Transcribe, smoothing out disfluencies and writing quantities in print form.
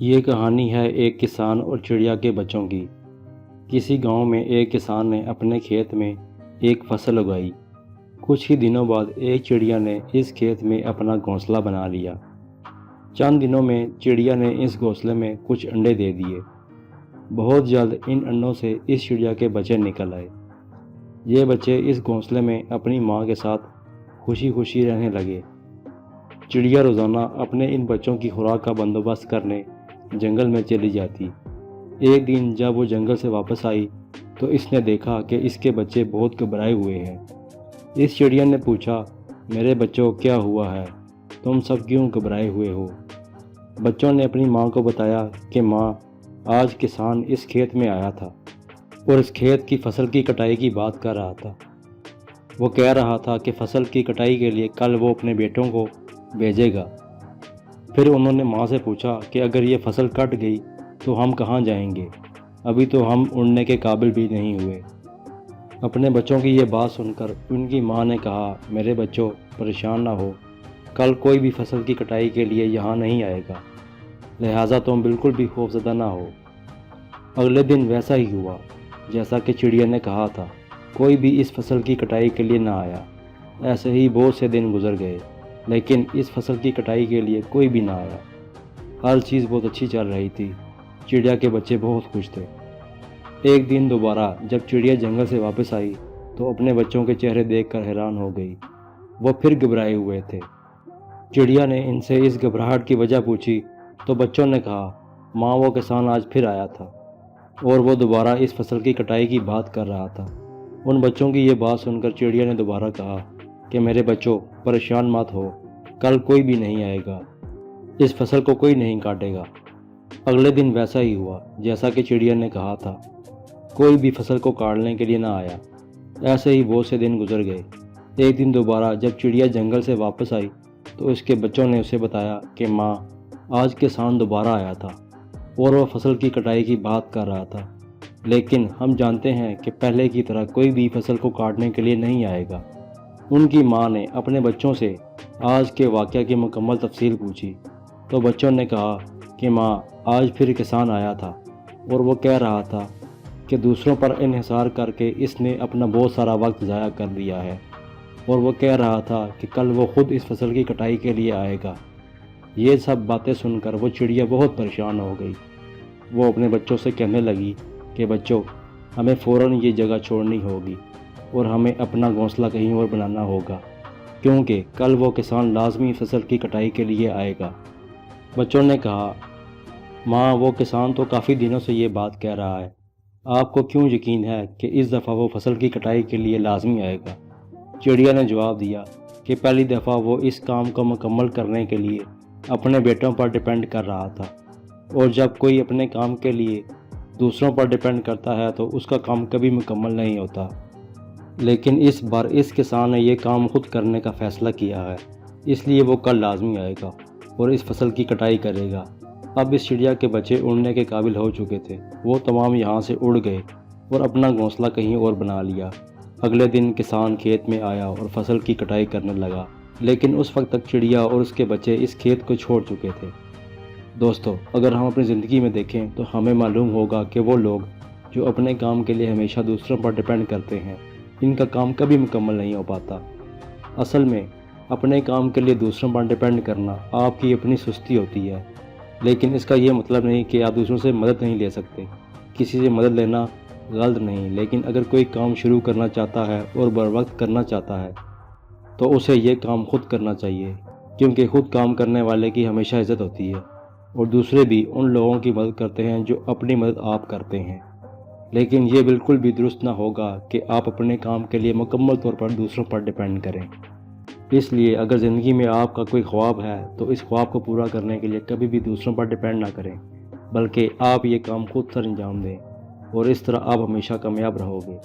یہ کہانی ہے ایک کسان اور چڑیا کے بچوں کی۔ کسی گاؤں میں ایک کسان نے اپنے کھیت میں ایک فصل اگائی۔ کچھ ہی دنوں بعد ایک چڑیا نے اس کھیت میں اپنا گھونسلہ بنا لیا۔ چند دنوں میں چڑیا نے اس گھونسلے میں کچھ انڈے دے دیے۔ بہت جلد ان انڈوں سے اس چڑیا کے بچے نکل آئے۔ یہ بچے اس گھونسلے میں اپنی ماں کے ساتھ خوشی خوشی رہنے لگے۔ چڑیا روزانہ اپنے ان بچوں کی خوراک کا بندوبست کرنے جنگل میں چلی جاتی۔ ایک دن جب وہ جنگل سے واپس آئی تو اس نے دیکھا کہ اس کے بچے بہت گھبرائے ہوئے ہیں۔ اس چڑیا نے پوچھا، میرے بچوں کیا ہوا ہے؟ تم سب کیوں گھبرائے ہوئے ہو؟ بچوں نے اپنی ماں کو بتایا کہ ماں، آج کسان اس کھیت میں آیا تھا اور اس کھیت کی فصل کی کٹائی کی بات کر رہا تھا۔ وہ کہہ رہا تھا کہ فصل کی کٹائی کے لیے کل وہ اپنے بیٹوں کو بھیجے گا۔ پھر انہوں نے ماں سے پوچھا کہ اگر یہ فصل کٹ گئی تو ہم کہاں جائیں گے؟ ابھی تو ہم اڑنے کے قابل بھی نہیں ہوئے۔ اپنے بچوں کی یہ بات سن کر ان کی ماں نے کہا، میرے بچوں پریشان نہ ہو، کل کوئی بھی فصل کی کٹائی کے لیے یہاں نہیں آئے گا، لہٰذا تم بالکل بھی خوفزدہ نہ ہو۔ اگلے دن ویسا ہی ہوا جیسا کہ چڑیا نے کہا تھا، کوئی بھی اس فصل کی کٹائی کے لیے نہ آیا۔ ایسے ہی بہت سے دن گزر گئے لیکن اس فصل کی کٹائی کے لیے کوئی بھی نہ آیا۔ ہر چیز بہت اچھی چل رہی تھی، چڑیا کے بچے بہت خوش تھے۔ ایک دن دوبارہ جب چڑیا جنگل سے واپس آئی تو اپنے بچوں کے چہرے دیکھ کر حیران ہو گئی۔ وہ پھر گھبرائے ہوئے تھے۔ چڑیا نے ان سے اس گھبراہٹ کی وجہ پوچھی تو بچوں نے کہا، ماں، وہ کسان آج پھر آیا تھا اور وہ دوبارہ اس فصل کی کٹائی کی بات کر رہا تھا۔ ان بچوں کی یہ بات سن کر چڑیا نے دوبارہ کہا کہ میرے بچوں پریشان مت ہو، کل کوئی بھی نہیں آئے گا، اس فصل کو کوئی نہیں کاٹے گا۔ اگلے دن ویسا ہی ہوا جیسا کہ چڑیا نے کہا تھا، کوئی بھی فصل کو کاٹنے کے لیے نہ آیا۔ ایسے ہی بہت سے دن گزر گئے۔ ایک دن دوبارہ جب چڑیا جنگل سے واپس آئی تو اس کے بچوں نے اسے بتایا کہ ماں، آج کسان دوبارہ آیا تھا اور وہ فصل کی کٹائی کی بات کر رہا تھا، لیکن ہم جانتے ہیں کہ پہلے کی طرح کوئی بھی فصل کو کاٹنے کے لیے نہیں آئے گا۔ ان کی ماں نے اپنے بچوں سے آج کے واقعہ کی مکمل تفصیل پوچھی تو بچوں نے کہا کہ ماں، آج پھر کسان آیا تھا اور وہ کہہ رہا تھا کہ دوسروں پر انحصار کر کے اس نے اپنا بہت سارا وقت ضائع کر دیا ہے، اور وہ کہہ رہا تھا کہ کل وہ خود اس فصل کی کٹائی کے لیے آئے گا۔ یہ سب باتیں سن کر وہ چڑیا بہت پریشان ہو گئی۔ وہ اپنے بچوں سے کہنے لگی کہ بچوں، ہمیں فوراً یہ جگہ چھوڑنی ہوگی اور ہمیں اپنا گھونسلہ کہیں اور بنانا ہوگا، کیونکہ کل وہ کسان لازمی فصل کی کٹائی کے لیے آئے گا۔ بچوں نے کہا، ماں، وہ کسان تو کافی دنوں سے یہ بات کہہ رہا ہے، آپ کو کیوں یقین ہے کہ اس دفعہ وہ فصل کی کٹائی کے لیے لازمی آئے گا؟ چڑیا نے جواب دیا کہ پہلی دفعہ وہ اس کام کو مکمل کرنے کے لیے اپنے بیٹوں پر ڈیپینڈ کر رہا تھا، اور جب کوئی اپنے کام کے لیے دوسروں پر ڈیپینڈ کرتا ہے تو اس کا کام کبھی مکمل نہیں ہوتا۔ لیکن اس بار اس کسان نے یہ کام خود کرنے کا فیصلہ کیا ہے، اس لیے وہ کل لازمی آئے گا اور اس فصل کی کٹائی کرے گا۔ اب اس چڑیا کے بچے اڑنے کے قابل ہو چکے تھے۔ وہ تمام یہاں سے اڑ گئے اور اپنا گھونسلہ کہیں اور بنا لیا۔ اگلے دن کسان کھیت میں آیا اور فصل کی کٹائی کرنے لگا، لیکن اس وقت تک چڑیا اور اس کے بچے اس کھیت کو چھوڑ چکے تھے۔ دوستو، اگر ہم اپنی زندگی میں دیکھیں تو ہمیں معلوم ہوگا کہ وہ لوگ جو اپنے کام کے لیے ہمیشہ دوسروں پر ڈیپینڈ کرتے ہیں، ان کا کام کبھی مکمل نہیں ہو پاتا۔ اصل میں اپنے کام کے لیے دوسروں پر ڈیپینڈ کرنا آپ کی اپنی سستی ہوتی ہے، لیکن اس کا یہ مطلب نہیں کہ آپ دوسروں سے مدد نہیں لے سکتے۔ کسی سے مدد لینا غلط نہیں، لیکن اگر کوئی کام شروع کرنا چاہتا ہے اور بر وقت کرنا چاہتا ہے تو اسے یہ کام خود کرنا چاہیے، کیونکہ خود کام کرنے والے کی ہمیشہ عزت ہوتی ہے، اور دوسرے بھی ان لوگوں کی مدد کرتے ہیں جو اپنی مدد آپ کرتے ہیں۔ لیکن یہ بالکل بھی درست نہ ہوگا کہ آپ اپنے کام کے لیے مکمل طور پر دوسروں پر ڈیپینڈ کریں۔ اس لیے اگر زندگی میں آپ کا کوئی خواب ہے تو اس خواب کو پورا کرنے کے لیے کبھی بھی دوسروں پر ڈیپینڈ نہ کریں، بلکہ آپ یہ کام خود سر انجام دیں، اور اس طرح آپ ہمیشہ کامیاب رہو گے۔